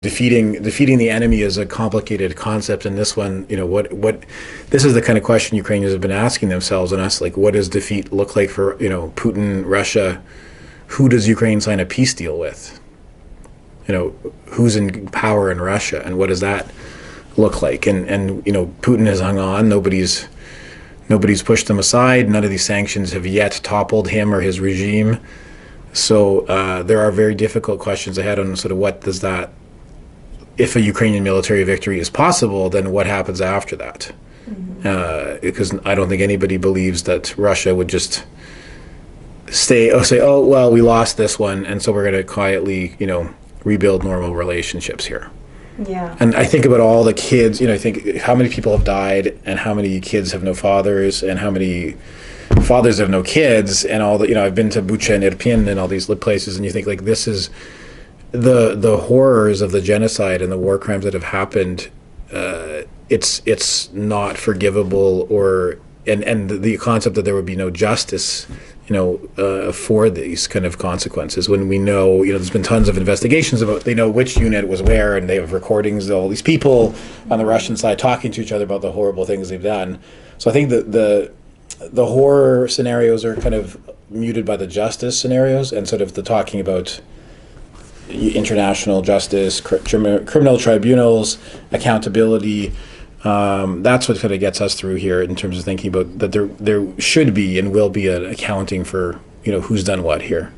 defeating the enemy is a complicated concept, and this one, what this is the kind of question Ukrainians have been asking themselves and us, like, what does defeat look like for Putin, Russia? Who does Ukraine sign a peace deal with? Who's in power in Russia, and what does that look like? And Putin has hung on. Nobody's pushed him aside. None of these sanctions have yet toppled him or his regime. So there are very difficult questions ahead on sort of what does that. If a Ukrainian military victory is possible, then what happens after that? Because I don't think anybody believes that Russia would just say, oh, well, we lost this one, and so we're going to quietly, rebuild normal relationships here. Yeah. And I think about all the kids, I think how many people have died, and how many kids have no fathers, and how many fathers have no kids, and all the, I've been to Bucha and Irpin and all these places, and you think, like, this is the horrors of the genocide and the war crimes that have happened. It's not forgivable, and the concept that there would be no justice, for these kind of consequences. When we know, there's been tons of investigations about, they know which unit was where, and they have recordings of all these people on the Russian side talking to each other about the horrible things they've done. So I think that the horror scenarios are kind of muted by the justice scenarios, and sort of the talking about international justice, criminal tribunals, accountability. That's what kind of gets us through here in terms of thinking about that there should be and will be an accounting for who's done what here.